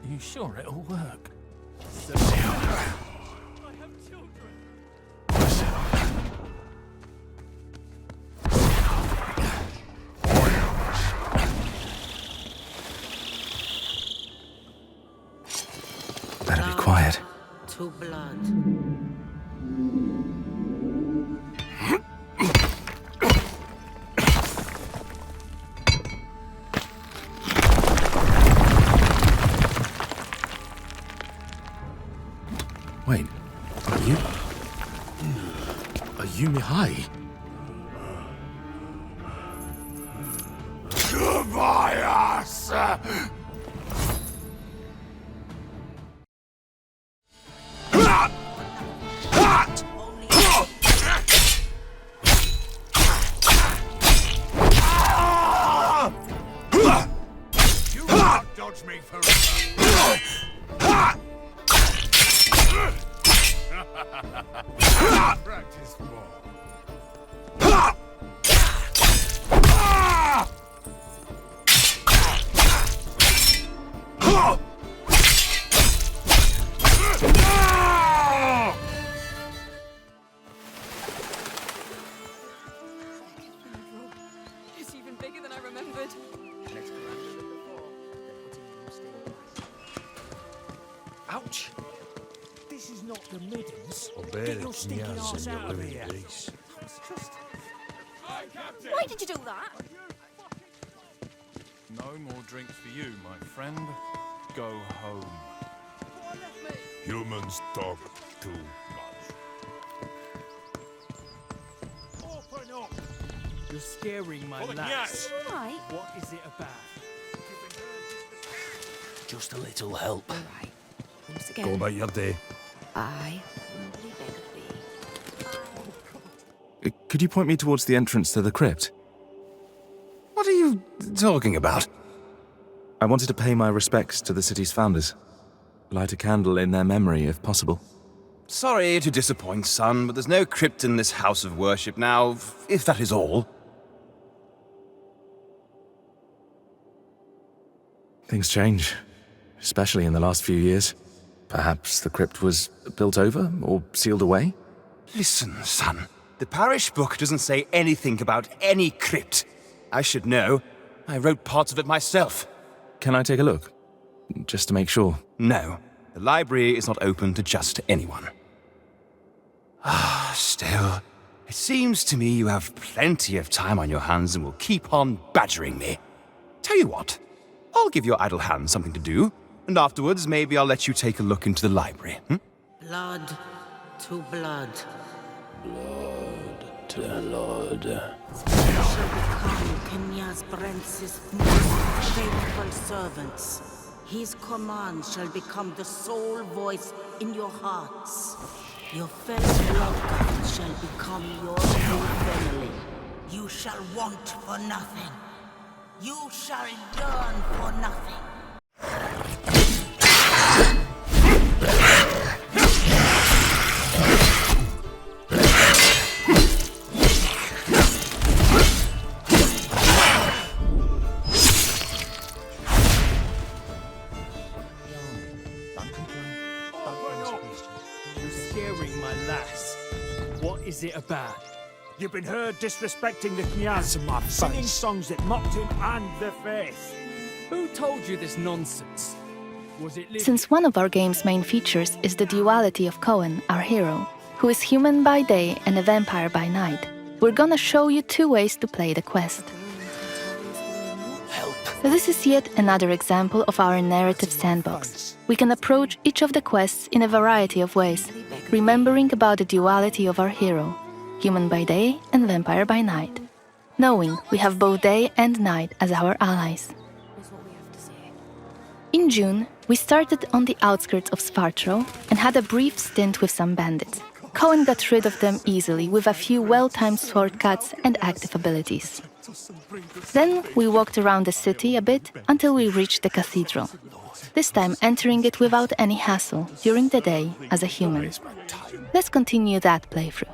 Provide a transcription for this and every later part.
You sure it'll work? I have children. Better be quiet. To blood. Wait, are you Mihai? Dubious! You won't dodge me forever. Practice more. It's even bigger than I remembered. Ouch! This is not the middens. I'll bear Get the your stinking kniaz arse and out you'll of live here. in peace. Why did you do that? No more drinks for you, my friend. Go home. Humans talk too much. Open up! You're scaring my lads. Right. What is it about? Just a little help. All right. Once again, Go about your day. I humbly beg of thee. Could you point me towards the entrance to the crypt? What are you talking about? I wanted to pay my respects to the city's founders. Light a candle in their memory, if possible. Sorry to disappoint, son, but there's no crypt in this house of worship now, if that is all. Things change, especially in the last few years. Perhaps the crypt was built over or sealed away? Listen, son. The parish book doesn't say anything about any crypt. I should know. I wrote parts of it myself. Can I take a look? Just to make sure. No, the library is not open to just anyone. Still, it seems to me you have plenty of time on your hands and will keep on badgering me. Tell you what, I'll give your idle hands something to do, and afterwards maybe I'll let you take a look into the library. Blood to blood. Blood to blood. Shall become Kenya's Prince's most faithful servants. His command shall become the sole voice in your hearts. Your fellow bloodguards shall become your new family. You shall want for nothing. You shall yearn for nothing. You're scaring my lass. What is it about? You've been heard disrespecting the kniaz in my face. Singing songs that mocked him and the faith. Who told you this nonsense? Was it Since one of our game's main features is the duality of Coen, our hero, who is human by day and a vampire by night, we're gonna show you two ways to play the quest. This is yet another example of our narrative sandbox. We can approach each of the quests in a variety of ways, remembering about the duality of our hero, human by day and vampire by night, knowing we have both day and night as our allies. In June, we started on the outskirts of Spartro and had a brief stint with some bandits. Coen got rid of them easily with a few well-timed shortcuts and active abilities. Then we walked around the city a bit until we reached the Cathedral, this time entering it without any hassle during the day as a human. Let's continue that playthrough.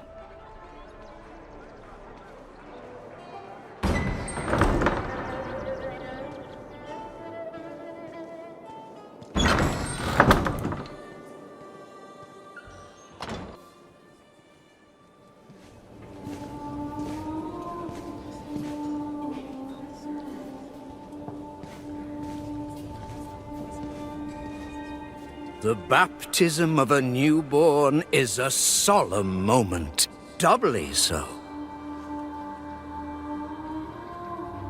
The baptism of a newborn is a solemn moment, doubly so.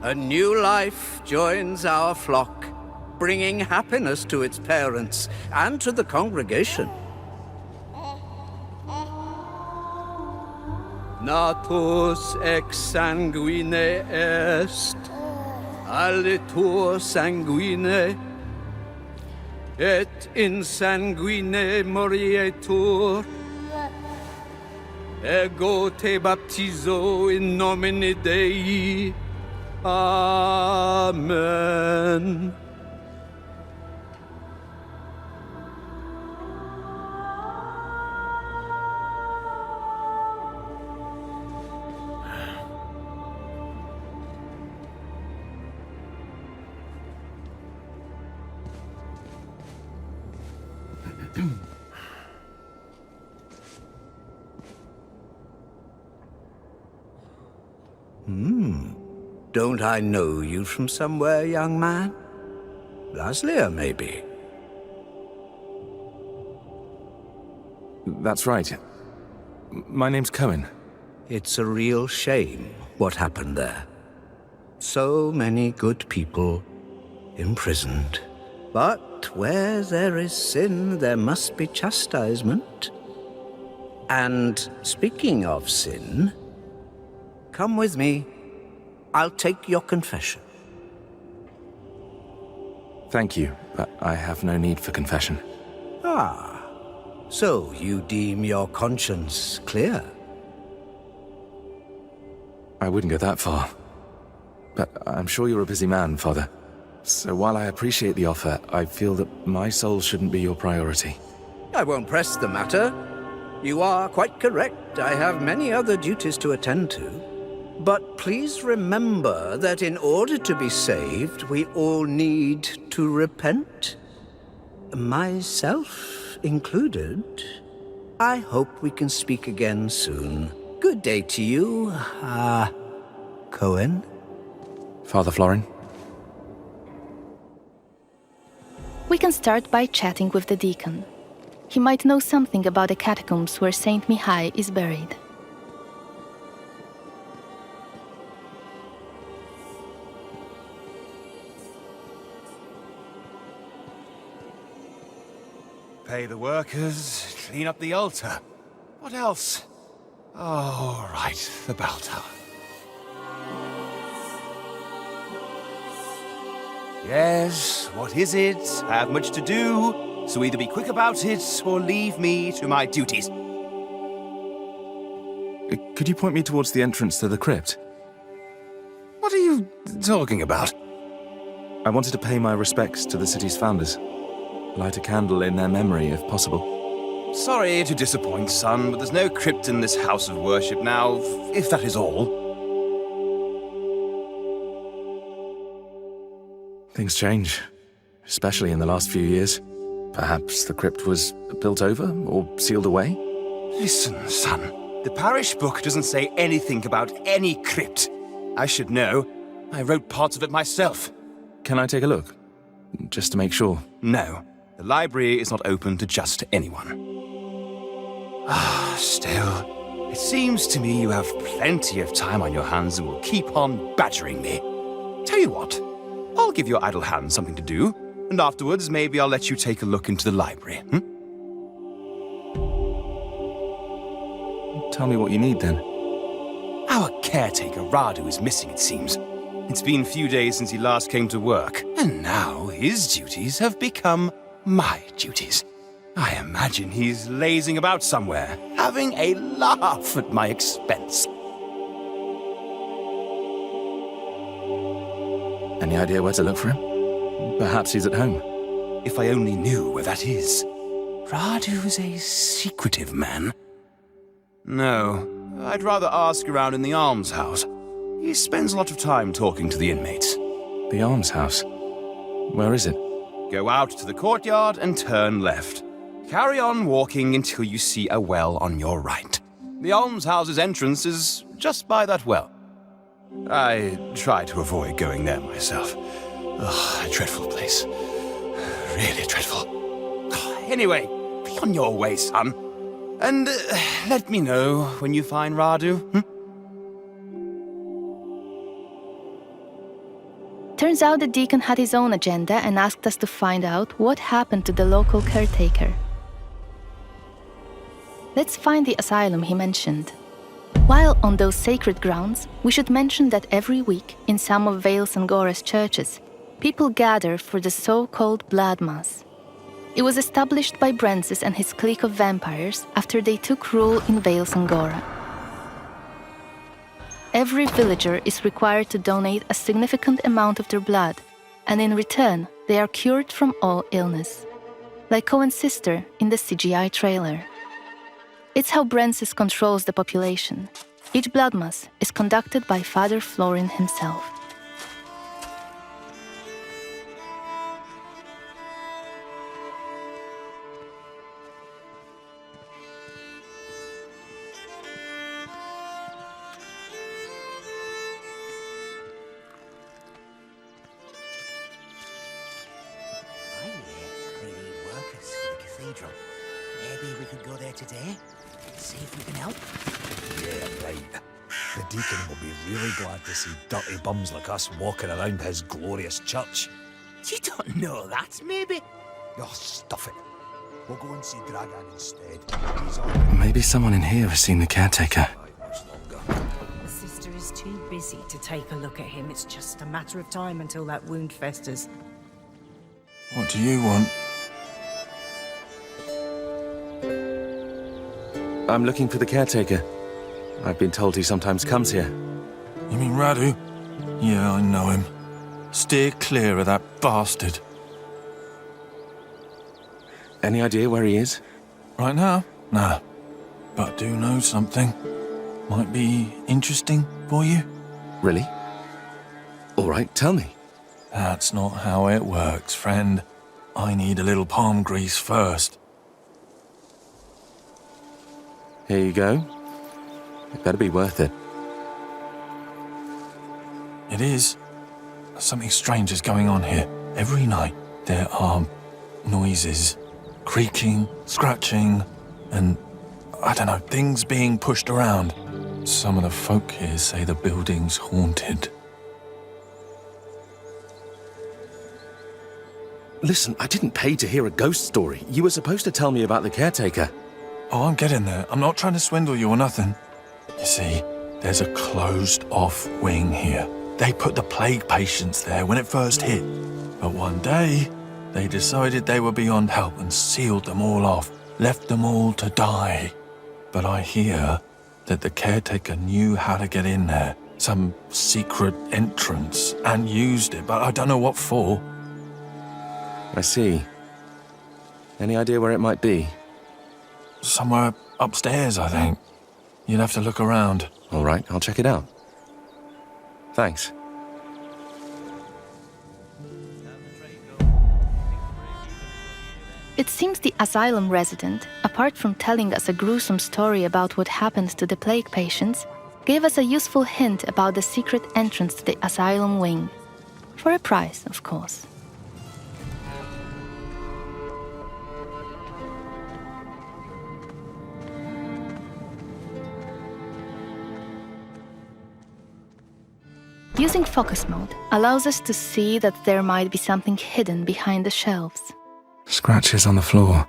A new life joins our flock, bringing happiness to its parents and to the congregation. Natus ex sanguine est, alitur sanguine, et in sanguine morietur. Ego te baptizo in nomine Dei. Amen. Don't I know you from somewhere, young man? Laslia, maybe? That's right. My name's Coen. It's a real shame what happened there. So many good people imprisoned. But where there is sin, there must be chastisement. And speaking of sin, come with me. I'll take your confession. Thank you, but I have no need for confession. Ah, so you deem your conscience clear? I wouldn't go that far. But I'm sure you're a busy man, Father. So while I appreciate the offer, I feel that my soul shouldn't be your priority. I won't press the matter. You are quite correct. I have many other duties to attend to. But please remember that in order to be saved, we all need to repent. Myself included. I hope we can speak again soon. Good day to you, Coen. Father Florin? We can start by chatting with the deacon. He might know something about the catacombs where Saint Mihai is buried. Pay the workers, clean up the altar. What else? Oh, right, the bell tower. Yes, what is it? I have much to do, so either be quick about it or leave me to my duties. Could you point me towards the entrance to the crypt? What are you talking about? I wanted to pay my respects to the city's founders. Light a candle in their memory, if possible. Sorry to disappoint, son, but there's no crypt in this house of worship now, if that is all. Things change, especially in the last few years. Perhaps the crypt was built over or sealed away? Listen, son. The parish book doesn't say anything about any crypt. I should know. I wrote parts of it myself. Can I take a look? Just to make sure. No. The library is not open to just anyone. Still, it seems to me you have plenty of time on your hands and will keep on badgering me. Tell you what, I'll give your idle hands something to do, and afterwards maybe I'll let you take a look into the library, Tell me what you need, then. Our caretaker, Radu, is missing, it seems. It's been a few days since he last came to work, and now his duties have become my duties. I imagine he's lazing about somewhere, having a laugh at my expense. Any idea where to look for him? Perhaps he's at home. If I only knew where that is. Radu's a secretive man. No, I'd rather ask around in the Almshouse. He spends a lot of time talking to the inmates. The Almshouse? Where is it? Go out to the courtyard and turn left. Carry on walking until you see a well on your right. The Almshouse's entrance is just by that well. I try to avoid going there myself. Ugh, a dreadful place. Really dreadful. Anyway, be on your way, son. And let me know when you find Radu. Turns out the deacon had his own agenda and asked us to find out what happened to the local caretaker. Let's find the asylum he mentioned. While on those sacred grounds, we should mention that every week, in some of Vales and Gore's churches, people gather for the so-called Blood Mass. It was established by Brenzis and his clique of vampires after they took rule in Vales and Gore. Every villager is required to donate a significant amount of their blood, and in return, they are cured from all illness. Like Coen's sister in the CGI trailer. It's how Brenzis controls the population. Each blood mass is conducted by Father Florin himself. Cleaning workers for the Cathedral. Maybe we could go there today? See if we can help? Yeah, right. The deacon will be really glad to see dirty bums like us walking around his glorious church. You don't know that, maybe? Oh, stuff it. We'll go and see Dragan instead. He's on Maybe someone in here has seen the caretaker. much longer. The sister is too busy to take a look at him. It's just a matter of time until that wound festers. What do you want? I'm looking for the caretaker. I've been told he sometimes comes here. You mean Radu? Yeah, I know him. Steer clear of that bastard. Any idea where he is? Right now? Nah. But I do know something. Might be interesting for you. Really? All right, tell me. That's not how it works, friend. I need a little palm grease first. Here you go. It better be worth it. It is. Something strange is going on here. Every night there are noises. Creaking, scratching, and I don't know, things being pushed around. Some of the folk here say the building's haunted. Listen, I didn't pay to hear a ghost story. You were supposed to tell me about the caretaker. Oh, I'm getting there. I'm not trying to swindle you or nothing. You see, there's a closed-off wing here. They put the plague patients there when it first hit. But one day, they decided they were beyond help and sealed them all off, left them all to die. But I hear that the caretaker knew how to get in there, some secret entrance, and used it, but I don't know what for. I see. Any idea where it might be? Somewhere upstairs, I think. You'll have to look around. All right, I'll check it out. Thanks. It seems the asylum resident, apart from telling us a gruesome story about what happened to the plague patients, gave us a useful hint about the secret entrance to the asylum wing. For a price, of course. Using focus mode allows us to see that there might be something hidden behind the shelves. Scratches on the floor.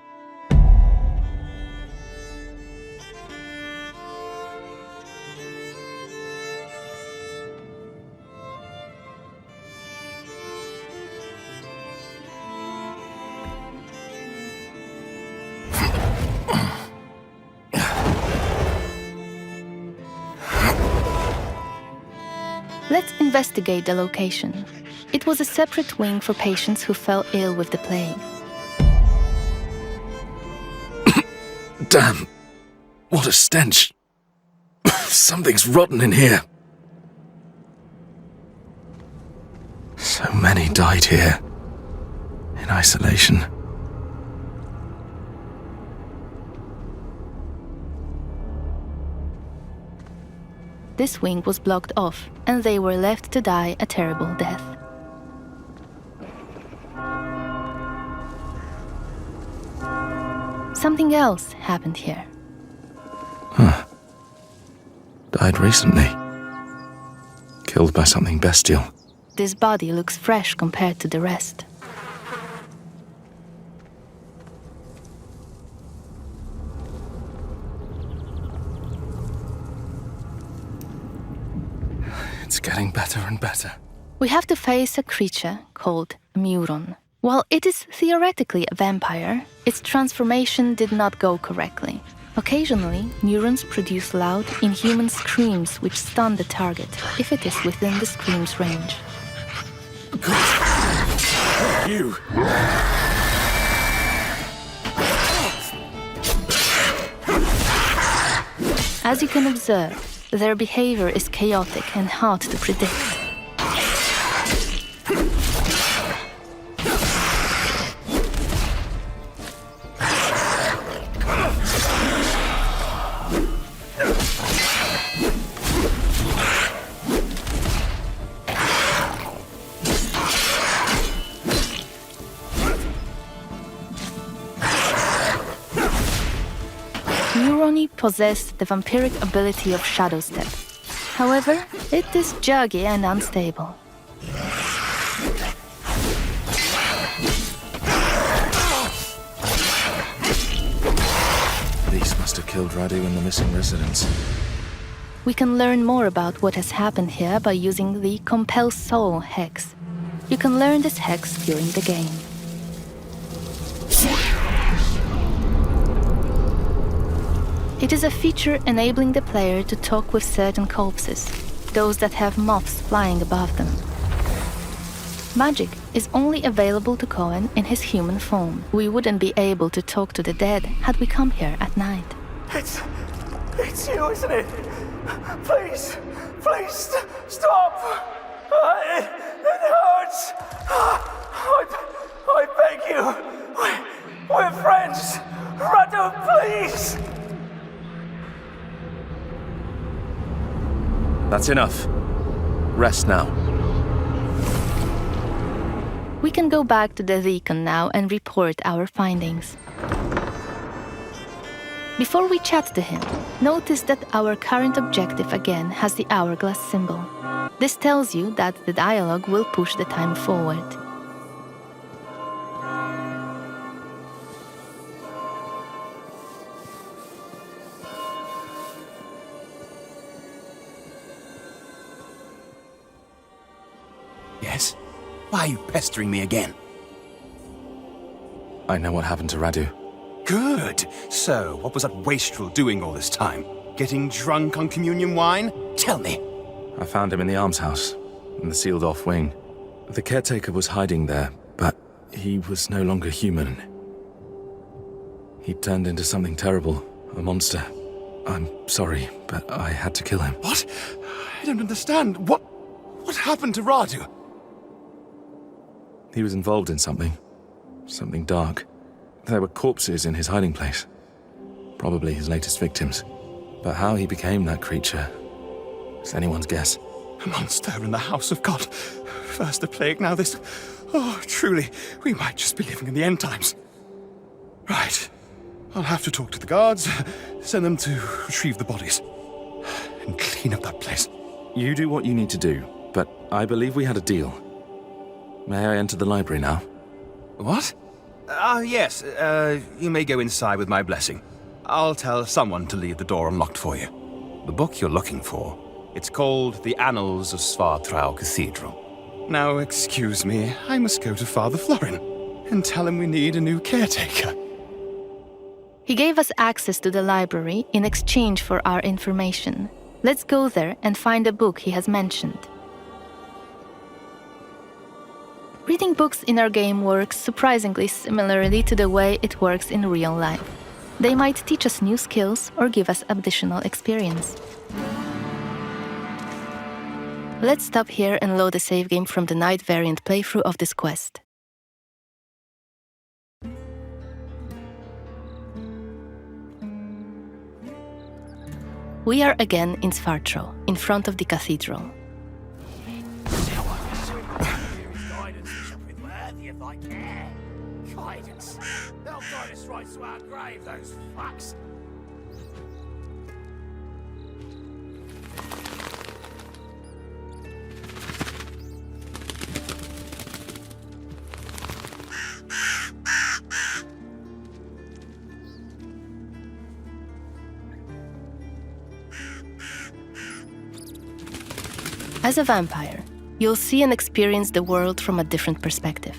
Let's investigate the location. It was a separate wing for patients who fell ill with the plague. Damn! What a stench! Something's rotten in here. So many died here, in isolation. This wing was blocked off, and they were left to die a terrible death. something else happened here. Died recently. Killed by something bestial. This body looks fresh compared to the rest. It's getting better and better. We have to face a creature called Muron. While it is theoretically a vampire, its transformation did not go correctly. Occasionally, Murons produce loud, inhuman screams which stun the target, if it is within the scream's range. You! As you can observe, their behavior is chaotic and hard to predict. Muroni possessed the vampiric ability of Shadow Step. However, it is juggy and unstable. These must have killed Radu and the missing residents. We can learn more about what has happened here by using the Compel Soul hex. You can learn this hex during the game. It is a feature enabling the player to talk with certain corpses, those that have moths flying above them. Magic is only available to Coen in his human form. We wouldn't be able to talk to the dead had we come here at night. It's you, isn't it? Please, stop! It hurts! I beg you! We're friends! Radu, please! That's enough. Rest now. We can go back to the deacon now and report our findings. Before we chat to him, notice that our current objective again has the hourglass symbol. This tells you that the dialogue will push the time forward. Yes? Why are you pestering me again? I know what happened to Radu. Good. So, what was that wastrel doing all this time? Getting drunk on communion wine? Tell me. I found him in the Almshouse, in the sealed-off wing. The caretaker was hiding there, but he was no longer human. He turned into something terrible, a monster. I'm sorry, but I had to kill him. What? I don't understand. What happened to Radu? He was involved in something dark. There were corpses in his hiding place. Probably his latest victims. But how he became that creature is anyone's guess. A monster in the house of God. First the plague, now this. Oh, truly, we might just be living in the end times. Right. I'll have to talk to the guards, send them to retrieve the bodies, and clean up that place. You do what you need to do, but I believe we had a deal. May I enter the library now? What? Yes. You may go inside with my blessing. I'll tell someone to leave the door unlocked for you. The book you're looking for, it's called The Annals of Svartrau Cathedral. Now, excuse me, I must go to Father Florin and tell him we need a new caretaker. He gave us access to the library in exchange for our information. Let's go there and find a book he has mentioned. Reading books in our game works surprisingly similarly to the way it works in real life. They might teach us new skills or give us additional experience. Let's stop here and load a save game from the night variant playthrough of this quest. We are again in Svartrau, in front of the Cathedral. Guidance. They'll guide us right to our grave, those fucks. As a vampire, you'll see and experience the world from a different perspective.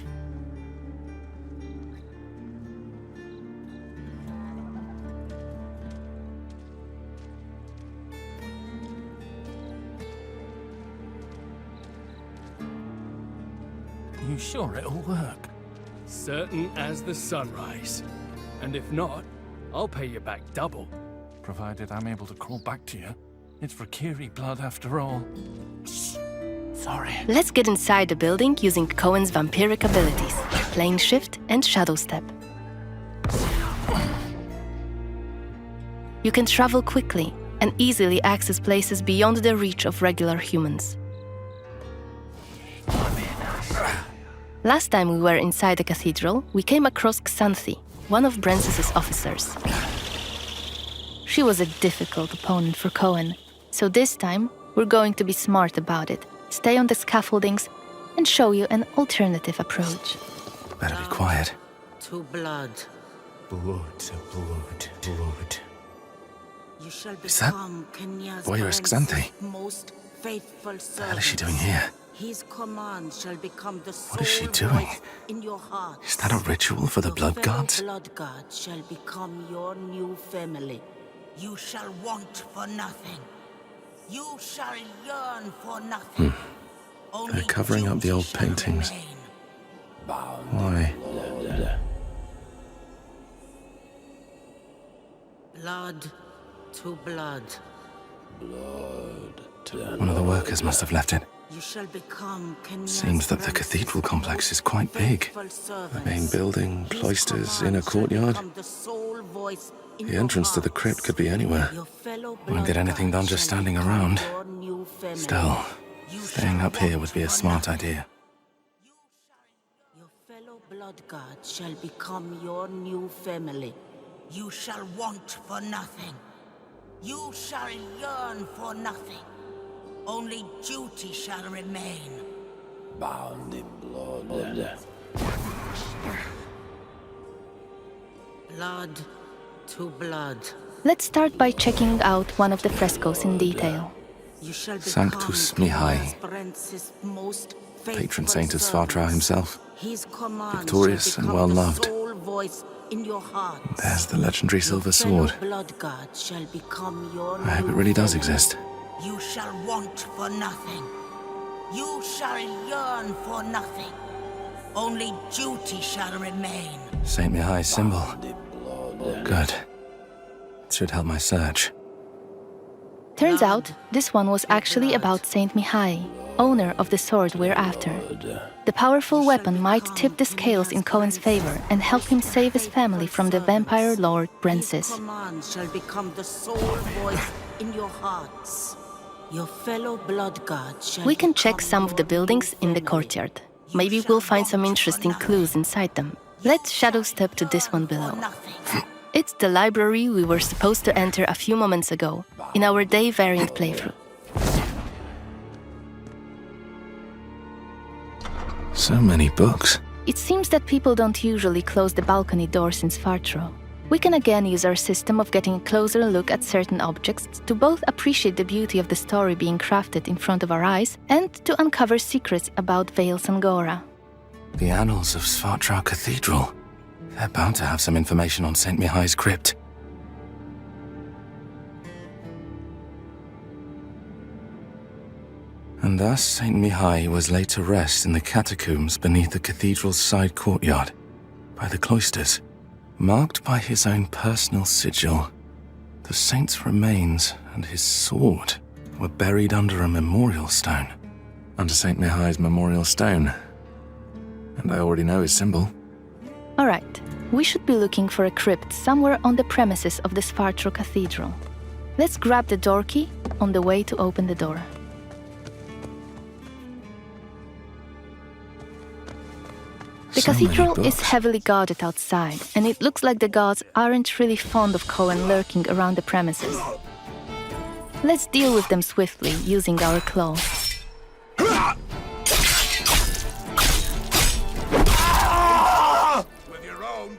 You sure it'll work? Certain as the sunrise. And if not, I'll pay you back double. Provided I'm able to crawl back to you. It's for Kiri blood after all. Sorry. Let's get inside the building using Coen's vampiric abilities, Plane Shift and Shadow Step. You can travel quickly and easily access places beyond the reach of regular humans. Last time we were inside the cathedral, we came across Xanthe, one of Brensis's officers. She was a difficult opponent for Coen, so this time we're going to be smart about it, stay on the scaffoldings, and show you an alternative approach. Better be quiet. To blood. Blood, blood, blood. You shall Is that become Kenya's voyeurist Xanthe? most faithful servant. What the hell is she doing here? His command shall become the What is she sole doing? voice in your heart. Is that a ritual for the Your blood fellow gods? blood god shall become your new family. You shall want for nothing. You shall yearn for nothing. Only They're covering up the old duty shall paintings. remain. Why? Blood to blood. One of the workers must have left it. You shall become Kenya's Seems that the cathedral complex is quite big. The main building, cloisters, inner courtyard. The entrance to the crypt could be anywhere. Won't get anything done just standing around. Still, staying up here would be a smart idea. Your fellow blood god shall become your new family. You shall want for nothing. You shall yearn for nothing. Only duty shall remain. Bound in blood. Blood to blood. Let's start by checking out one of the frescoes in detail. You shall Sanctus become Mihi, Brensis's most patron faithful saint of servants. Svartra himself. His command Victorious shall and become the well-loved. sole voice in your hearts. There's the legendary silver Your fellow sword. blood god shall become your I hope new it really does family. exist. You shall want for nothing. You shall yearn for nothing. Only duty shall remain. Saint Mihai's symbol. Good. It should help my search. Turns out, this one was actually about Saint Mihai, owner of the sword we're after. The powerful weapon might tip the scales in Coen's favor and help him save his family from the vampire lord Brensis. His command shall become the sole voice in your hearts. Your fellow blood god shall We can check become some of the your buildings new in the family. courtyard. Maybe we'll find some interesting clues inside them. Let's shadow step to this one below. It's the library we were supposed to enter a few moments ago, in our day variant playthrough. So many books. It seems that people don't usually close the balcony doors in Svartro. We can again use our system of getting a closer look at certain objects to both appreciate the beauty of the story being crafted in front of our eyes and to uncover secrets about Vale Sangora. The annals of Svartra Cathedral. They're bound to have some information on Saint Mihai's crypt. And thus Saint Mihai was laid to rest in the catacombs beneath the cathedral's side courtyard, by the cloisters. Marked by his own personal sigil, the saint's remains and his sword were buried under a memorial stone. Under Saint Mihai's memorial stone. And I already know his symbol. Alright, we should be looking for a crypt somewhere on the premises of the Svartro Cathedral. Let's grab the door key on the way to open the door. The cathedral is heavily guarded outside, and it looks like the guards aren't really fond of Coen lurking around the premises. Let's deal with them swiftly, using our claws.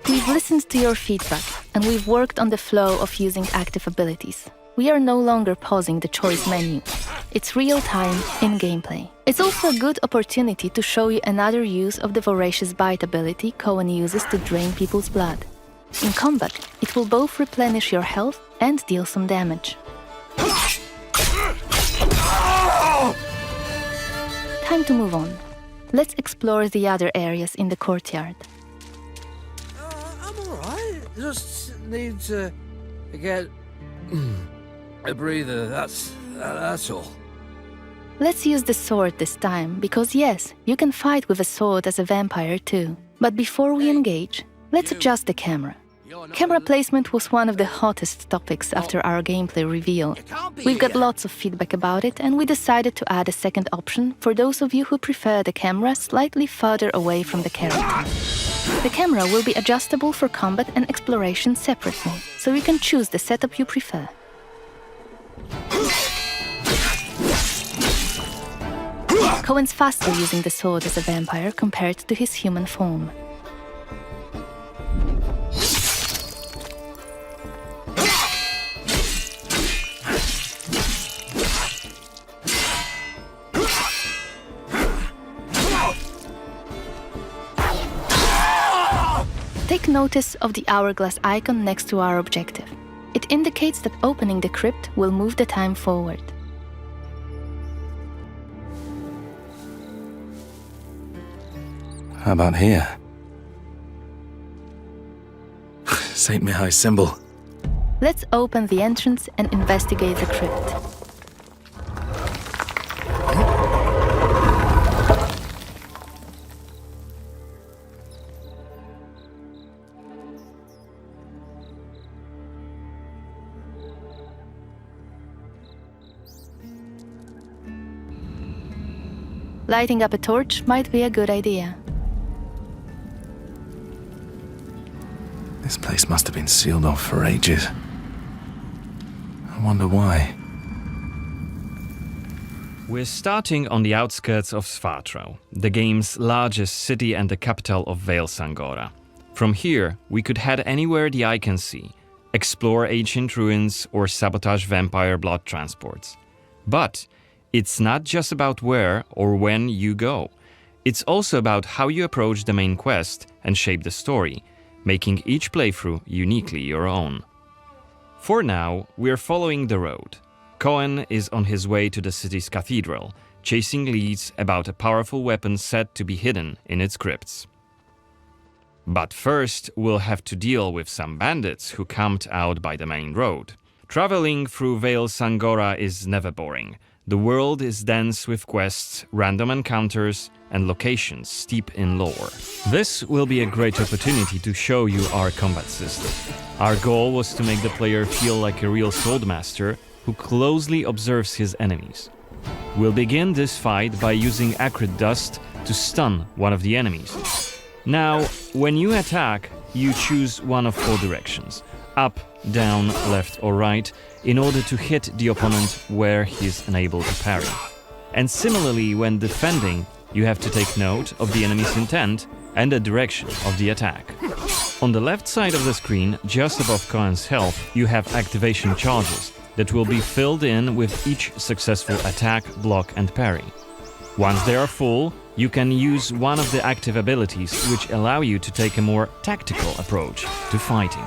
We've listened to your feedback, and we've worked on the flow of using active abilities. We are no longer pausing the choice menu. It's real-time, in-gameplay. It's also a good opportunity to show you another use of the Voracious Bite ability Coen uses to drain people's blood. In combat, it will both replenish your health and deal some damage. Time to move on. Let's explore the other areas in the courtyard. I'm alright. Just need to get a breather. That's all. Let's use the sword this time, because yes, you can fight with a sword as a vampire too. But before we engage, let's adjust the camera. Camera placement was one of the hottest topics after our gameplay reveal. We've got lots of feedback about it, and we decided to add a second option for those of you who prefer the camera slightly further away from the character. The camera will be adjustable for combat and exploration separately, so you can choose the setup you prefer. Coen's faster using the sword as a vampire compared to his human form. Take notice of the hourglass icon next to our objective. It indicates that opening the crypt will move the time forward. How about here? St. Mihai's symbol. Let's open the entrance and investigate the crypt. Lighting up a torch might be a good idea. This place must have been sealed off for ages. I wonder why. We're starting on the outskirts of Svatro, the game's largest city and the capital of Vale Sangora. From here, we could head anywhere the eye can see, explore ancient ruins or sabotage vampire blood transports. But it's not just about where or when you go. It's also about how you approach the main quest and shape the story, making each playthrough uniquely your own. For now, we're following the road. Coen is on his way to the city's cathedral, chasing leads about a powerful weapon said to be hidden in its crypts. But first, we'll have to deal with some bandits who camped out by the main road. Traveling through Vale Sangora is never boring. The world is dense with quests, random encounters, and locations steep in lore. This will be a great opportunity to show you our combat system. Our goal was to make the player feel like a real swordmaster who closely observes his enemies. We'll begin this fight by using acrid dust to stun one of the enemies. Now, when you attack, you choose one of 4 directions: up, down, left or right, in order to hit the opponent where he's unable to parry. And similarly, when defending, you have to take note of the enemy's intent and the direction of the attack. On the left side of the screen, just above Coen's health, you have activation charges that will be filled in with each successful attack, block and parry. Once they are full, you can use one of the active abilities which allow you to take a more tactical approach to fighting.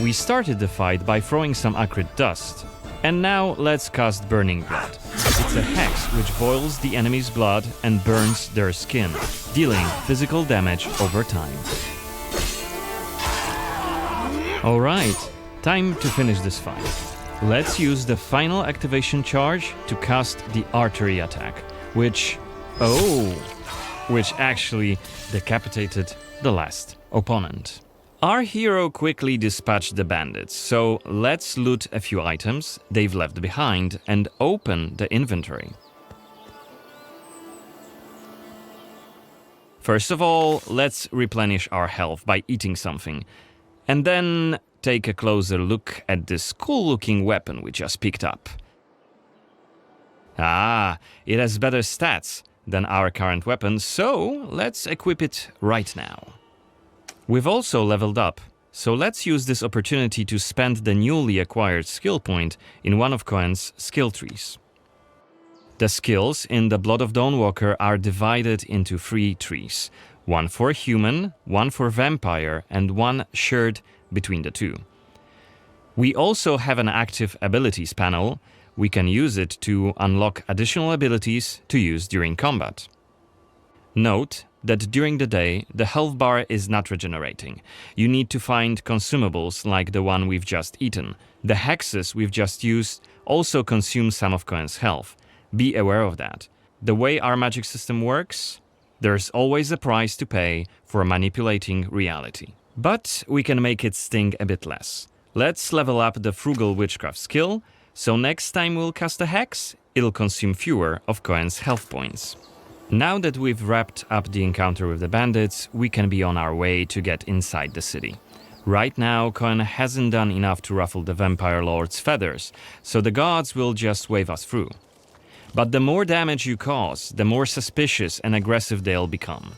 We started the fight by throwing some acrid dust, and now let's cast Burning Blood. It's a hex which boils the enemy's blood and burns their skin, dealing physical damage over time. Alright, time to finish this fight. Let's use the final activation charge to cast the artery attack, which actually decapitated the last opponent. Our hero quickly dispatched the bandits, so let's loot a few items they've left behind and open the inventory. First of all, let's replenish our health by eating something. And then take a closer look at this cool-looking weapon we just picked up. Ah, it has better stats than our current weapon, so let's equip it right now. We've also leveled up, so let's use this opportunity to spend the newly acquired skill point in one of Coen's skill trees. The skills in the Blood of Dawnwalker are divided into 3 trees, one for human, one for vampire, and one shared between the two. We also have an active abilities panel. We can use it to unlock additional abilities to use during combat. Note that during the day, the health bar is not regenerating. You need to find consumables like the one we've just eaten. The hexes we've just used also consume some of Coen's health. Be aware of that. The way our magic system works, there's always a price to pay for manipulating reality. But we can make it sting a bit less. Let's level up the Frugal Witchcraft skill, so next time we'll cast a hex, it'll consume fewer of Coen's health points. Now that we've wrapped up the encounter with the bandits, we can be on our way to get inside the city. Right now, Coen hasn't done enough to ruffle the Vampire Lord's feathers, so the gods will just wave us through. But the more damage you cause, the more suspicious and aggressive they'll become.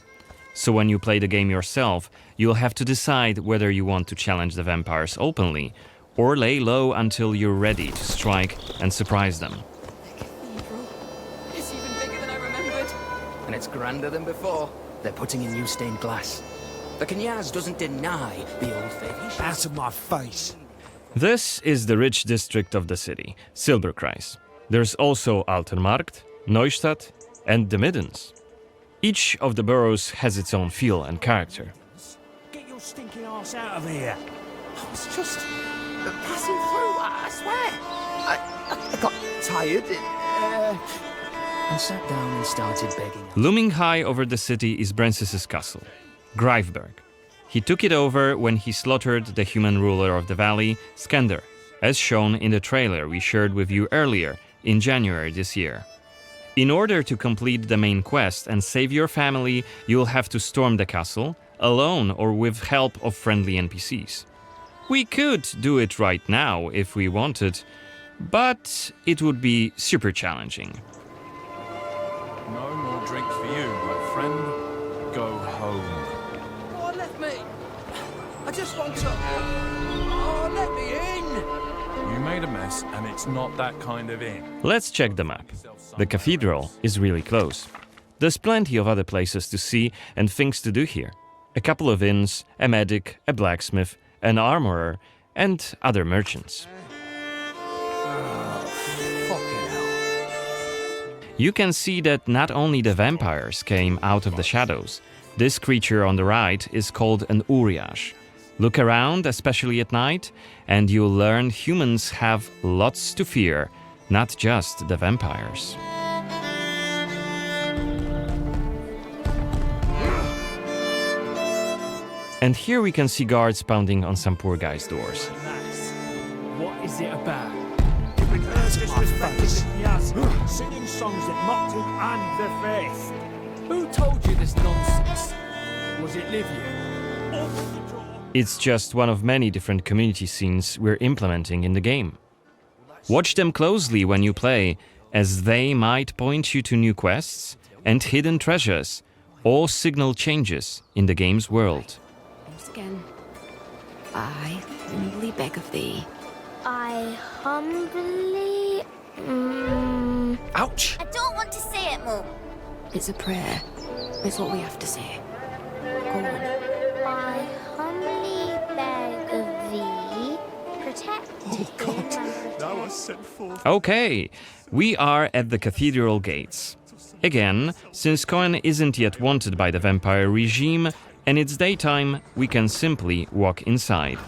So when you play the game yourself, you'll have to decide whether you want to challenge the vampires openly, or lay low until you're ready to strike and surprise them. It's even bigger than I remembered. And it's grander than before. They're putting in new stained glass. The Knyaz doesn't deny the old faith. Out of my face. This is the rich district of the city, Silberkreis. There's also Altermarkt, Neustadt, and the Middens. Each of the boroughs has its own feel and character. Get your stinking ass out of here. I was just passing through, I swear. I got tired and sat down and started begging. Looming high over the city is Brancis's castle, Greifberg. He took it over when he slaughtered the human ruler of the valley, Skender, as shown in the trailer we shared with you earlier in January this year. In order to complete the main quest and save your family, you'll have to storm the castle, alone or with help of friendly NPCs. We could do it right now if we wanted, but it would be super challenging. No more drink for you, my friend. Go home. Oh, let me. I just want to. Oh, let me in. You made a mess, and it's not that kind of inn. Let's check the map. The Cathedral is really close. There's plenty of other places to see and things to do here. A couple of inns, a medic, a blacksmith, an armorer, and other merchants. You can see that not only the vampires came out of the shadows. This creature on the right is called an Uriash. Look around, especially at night, and you'll learn humans have lots to fear, not just the vampires. And here we can see guards pounding on some poor guy's doors. What is it about? You've been disrespecting the Knyaz, singing songs that mocked him and the faith. Who told you this nonsense? Was it Livia? It's just one of many different community scenes we're implementing in the game. Watch them closely when you play, as they might point you to new quests and hidden treasures, or signal changes in the game's world. Once again, I humbly beg of thee. I humbly... Ouch! I don't want to say it, Mum. It's a prayer. It's what we have to say. Go on. I humbly beg of thee, protect Okay, we are at the Cathedral gates. Again, since Coen isn't yet wanted by the vampire regime, and it's daytime, we can simply walk inside.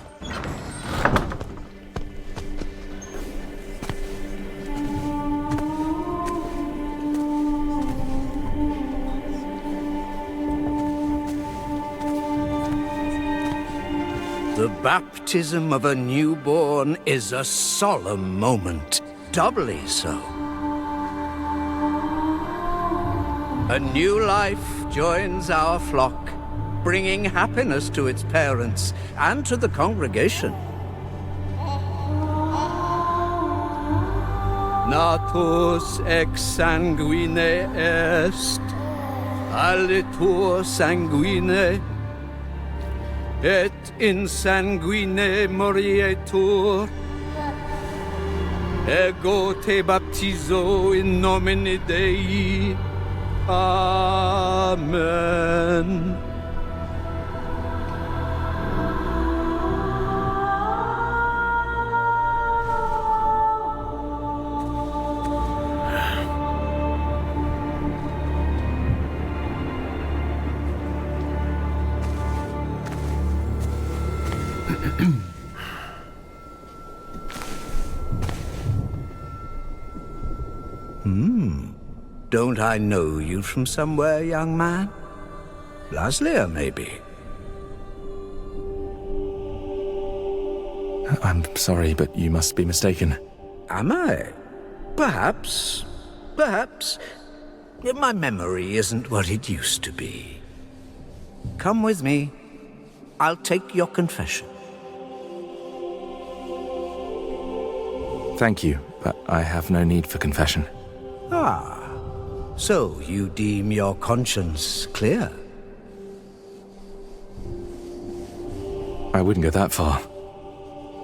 The baptism of a newborn is a solemn moment, doubly so. A new life joins our flock, bringing happiness to its parents and to the congregation. Natus ex sanguine est, alitur sanguine, et in sanguine morietur. Ego te baptizo in nomine Dei. Amen. Don't I know you from somewhere, young man? Laslia, maybe? I'm sorry, but you must be mistaken. Am I? Perhaps. Perhaps. My memory isn't what it used to be. Come with me. I'll take your confession. Thank you, but I have no need for confession. Ah. So you deem your conscience clear? I wouldn't go that far.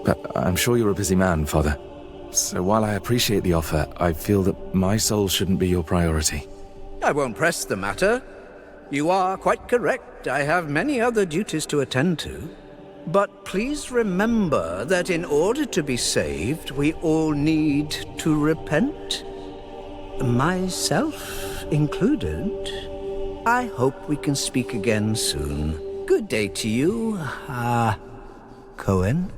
But I'm sure you're a busy man, Father. So while I appreciate the offer, I feel that my soul shouldn't be your priority. I won't press the matter. You are quite correct. I have many other duties to attend to. But please remember that in order to be saved, we all need to repent. Myself included. I hope we can speak again soon. Good day to you, Coen.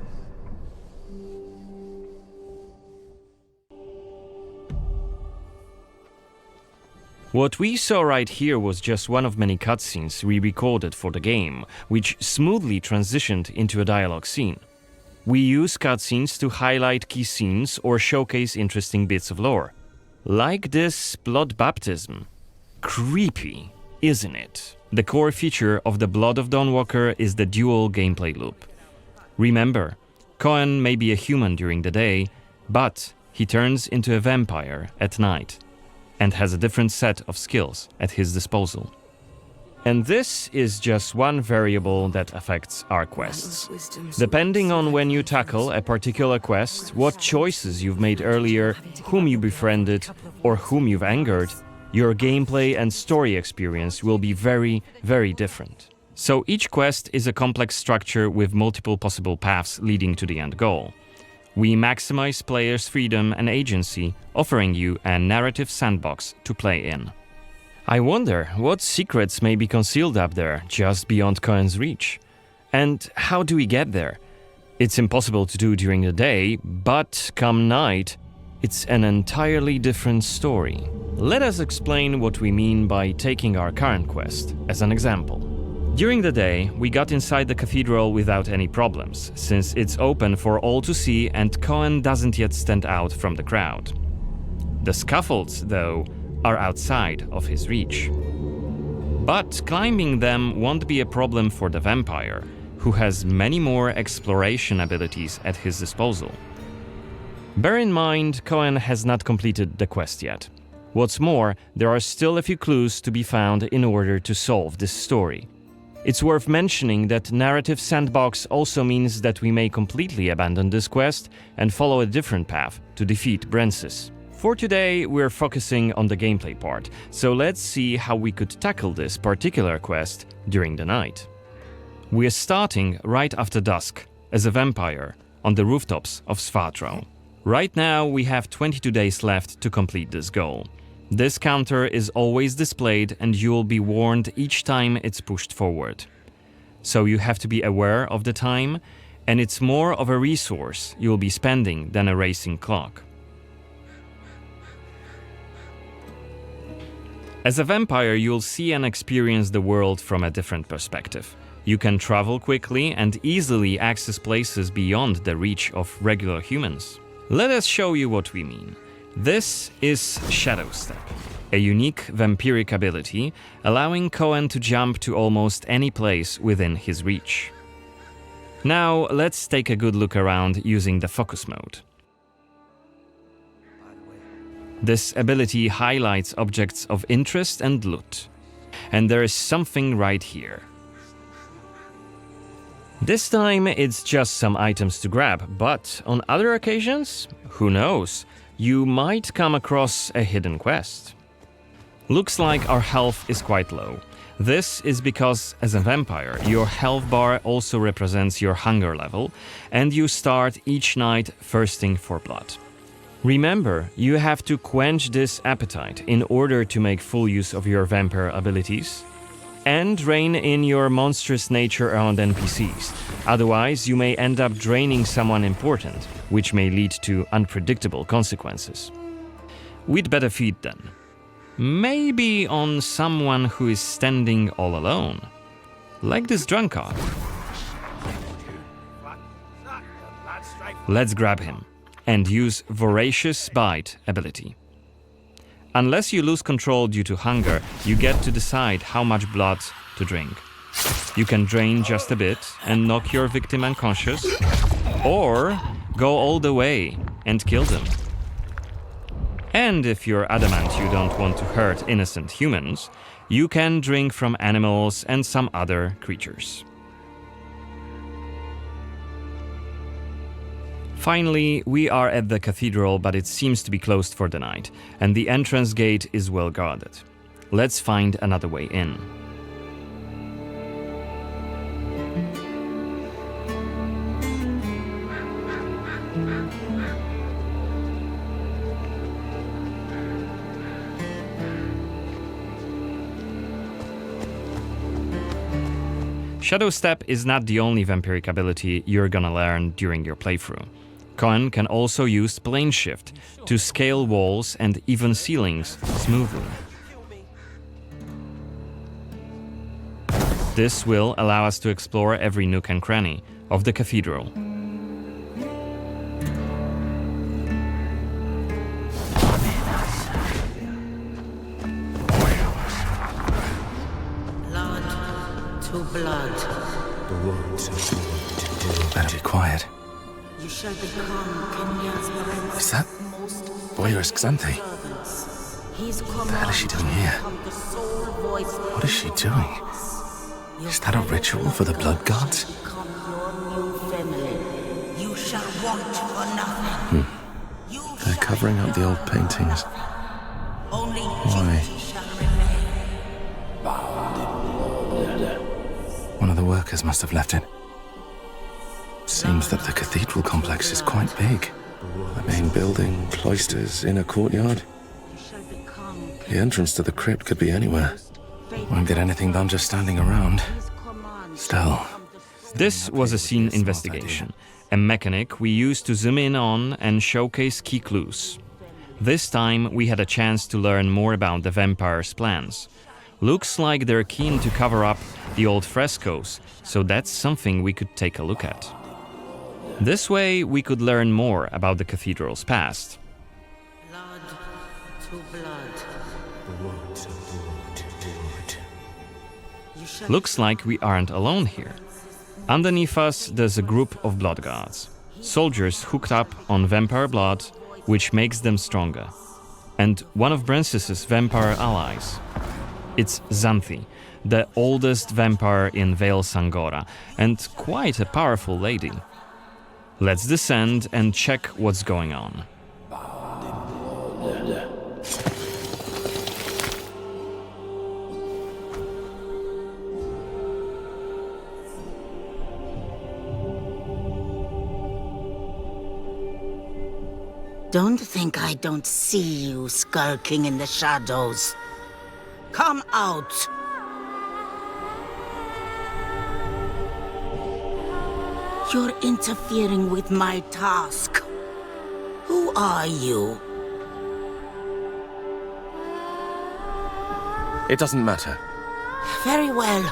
What we saw right here was just one of many cutscenes we recorded for the game, which smoothly transitioned into a dialogue scene. We use cutscenes to highlight key scenes or showcase interesting bits of lore. Like this blood baptism. Creepy, isn't it? The core feature of the Blood of Dawnwalker is the dual gameplay loop. Remember, Coen may be a human during the day, but he turns into a vampire at night, and has a different set of skills at his disposal. And this is just one variable that affects our quests. Depending on when you tackle a particular quest, what choices you've made earlier, whom you befriended, or whom you've angered, your gameplay and story experience will be very, very different. So each quest is a complex structure with multiple possible paths leading to the end goal. We maximize players' freedom and agency, offering you a narrative sandbox to play in. I wonder what secrets may be concealed up there, just beyond Coen's reach. And how do we get there? It's impossible to do during the day, but come night, it's an entirely different story. Let us explain what we mean by taking our current quest as an example. During the day, we got inside the cathedral without any problems, since it's open for all to see and Coen doesn't yet stand out from the crowd. The scaffolds, though, are outside of his reach. But climbing them won't be a problem for the vampire, who has many more exploration abilities at his disposal. Bear in mind, Coen has not completed the quest yet. What's more, there are still a few clues to be found in order to solve this story. It's worth mentioning that narrative sandbox also means that we may completely abandon this quest and follow a different path to defeat Brensis. For today, we're focusing on the gameplay part, so let's see how we could tackle this particular quest during the night. We're starting right after dusk, as a vampire, on the rooftops of Xanthe. Right now, we have 22 days left to complete this goal. This counter is always displayed and you'll be warned each time it's pushed forward. So you have to be aware of the time, and it's more of a resource you'll be spending than a racing clock. As a vampire, you'll see and experience the world from a different perspective. You can travel quickly and easily access places beyond the reach of regular humans. Let us show you what we mean. This is Shadow Step. a unique vampiric ability allowing Coen to jump to almost any place within his reach. Now let's take a good look around using the focus mode. This ability highlights objects of interest and loot. And there is something right here. This time it's just some items to grab, but on other occasions, who knows, you might come across a hidden quest. Looks like our health is quite low. This is because, as a vampire, your health bar also represents your hunger level, and you start each night thirsting for blood. Remember, you have to quench this appetite in order to make full use of your vampire abilities, and rein in your monstrous nature around NPCs. Otherwise, you may end up draining someone important, which may lead to unpredictable consequences. We'd better feed then. Maybe on someone who is standing all alone. Like this drunkard. Let's grab him and use Voracious Bite ability. Unless you lose control due to hunger, you get to decide how much blood to drink. You can drain just a bit and knock your victim unconscious, or go all the way and kill them. And if you're adamant you don't want to hurt innocent humans, you can drink from animals and some other creatures. Finally, we are at the cathedral, but it seems to be closed for the night, and the entrance gate is well guarded. Let's find another way in. Shadow Step is not the only vampiric ability you're gonna learn during your playthrough. Coen can also use Plane Shift to scale walls and even ceilings smoothly. This will allow us to explore every nook and cranny of the cathedral. Blood. Better be quiet. You shall become Kenya's prince. Is that voyeurist Xanthe? What the hell is she doing here? What is she doing? Is that a ritual for the blood gods? You shall want for nothing. They're covering up the old paintings. Why? One of the workers must have left it. Seems that the cathedral complex is quite big. The main building, cloisters, inner courtyard. The entrance to the crypt could be anywhere. Won't get anything done just standing around. Still. This was a scene investigation, a mechanic we used to zoom in on and showcase key clues. This time we had a chance to learn more about the vampire's plans. Looks like they're keen to cover up the old frescoes, so that's something we could take a look at. This way we could learn more about the cathedral's past. Blood to blood. Looks like we aren't alone here. Underneath us there's a group of blood guards, soldiers hooked up on vampire blood, which makes them stronger, and one of Brances's vampire allies. It's Xanthe, the oldest vampire in Vale Sangora, and quite a powerful lady. Let's descend and check what's going on. Don't think I don't see you skulking in the shadows. Come out! You're interfering with my task. Who are you? It doesn't matter. Very well.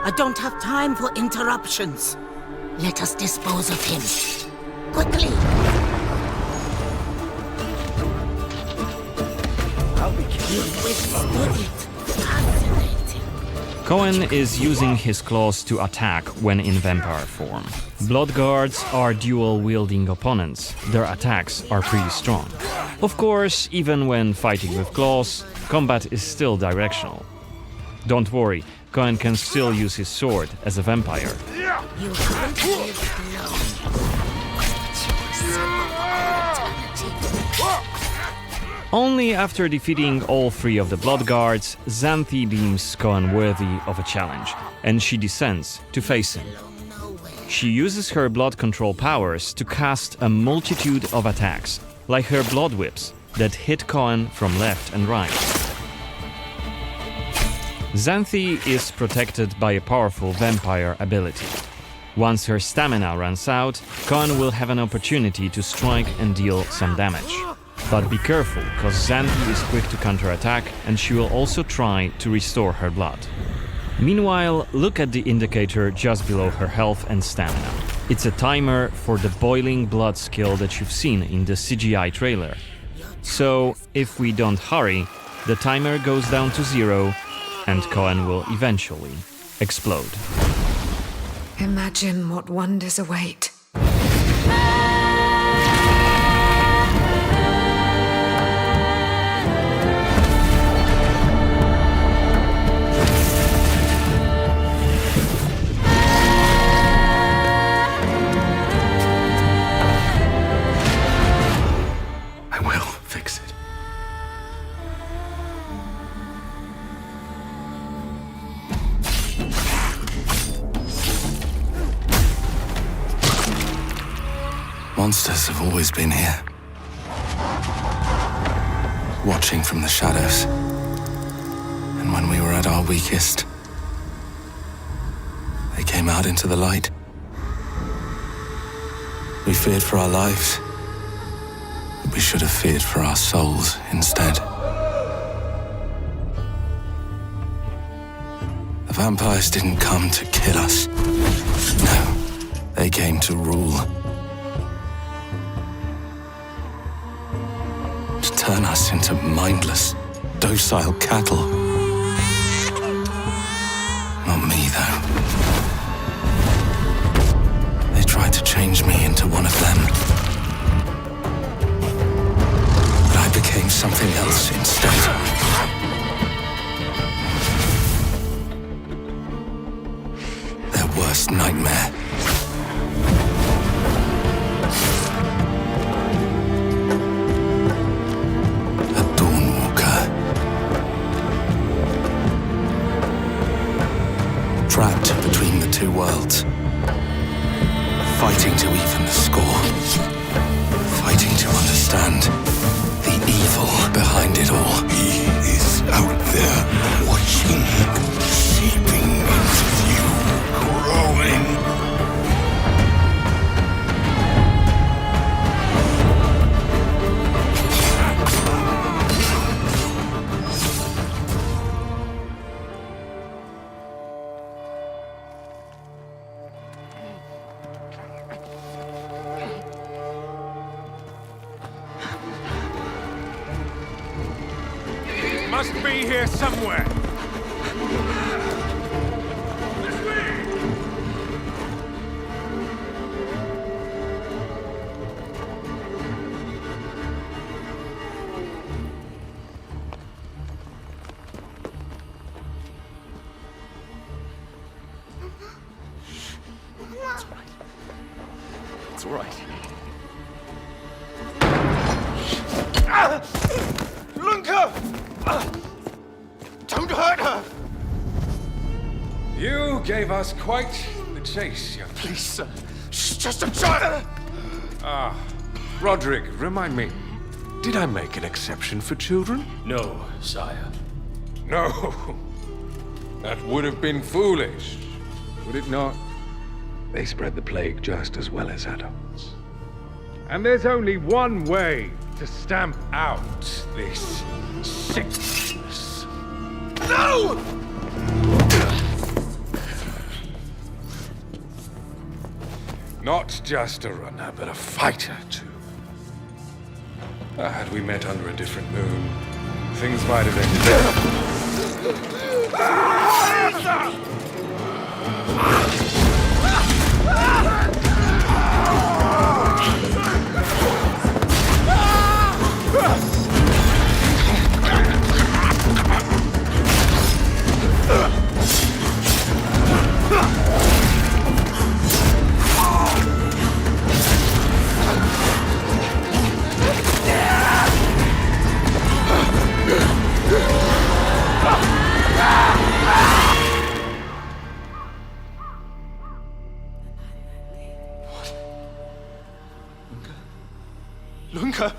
I don't have time for interruptions. Let us dispose of him. Quickly! I'll be careful. You've withstood it. Fascinating. Coen is using his claws to attack when in vampire form. Blood guards are dual-wielding opponents. Their attacks are pretty strong. Of course, even when fighting with claws, combat is still directional. Don't worry, Coen can still use his sword as a vampire. You haven't lived long. Only after defeating all three of the blood guards, Xanthe deems Coen worthy of a challenge, and she descends to face him. She uses her blood control powers to cast a multitude of attacks, like her blood whips, that hit Coen from left and right. Xanthe is protected by a powerful vampire ability. Once her stamina runs out, Coen will have an opportunity to strike and deal some damage. But be careful, cause Xanthe is quick to counterattack and she will also try to restore her blood. Meanwhile, look at the indicator just below her health and stamina. It's a timer for the boiling blood skill that you've seen in the CGI trailer. So, if we don't hurry, the timer goes down to 0 and Coen will eventually explode. Imagine what wonders await. Monsters have always been here, watching from the shadows. And when we were at our weakest, they came out into the light. We feared for our lives, but we should have feared for our souls instead. The vampires didn't come to kill us. No, they came to rule. Turn us into mindless, docile cattle. Not me, though. They tried to change me into one of them. But I became something else instead. Their worst nightmare. Trapped between the two worlds. Fighting to even the score. Fighting to understand the evil behind it all. He is out there watching, seeping into you, growing. Must be here somewhere. It's all right. Lunka! Don't hurt her! You gave us quite the chase, young. Please, sir. She's just a child! Ah, Roderick, remind me, did I make an exception for children? No, sire. No. That would have been foolish, would it not? They spread the plague just as well as adults. And there's only one way to stamp out this sickness. No! Not just a runner, but a fighter, too. Had we met under a different moon, Nothing's wider than this. Lunka!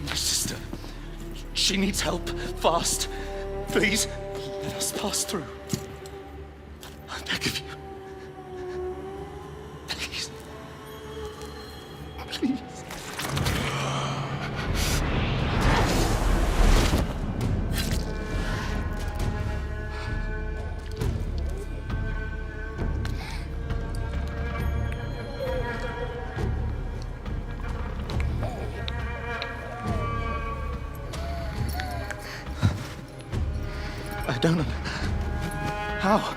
My sister. She needs help. Fast. Please, let us pass through. I beg of you. Please. Please. I don't know. How?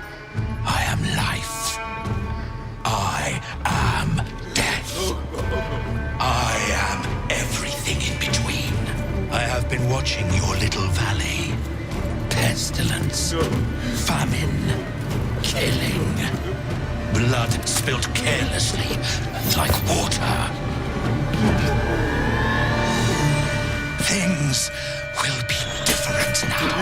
I am life. I am death. I am everything in between. I have been watching your little valley. Pestilence, famine, killing. Blood spilt carelessly, like water. Things will be different now.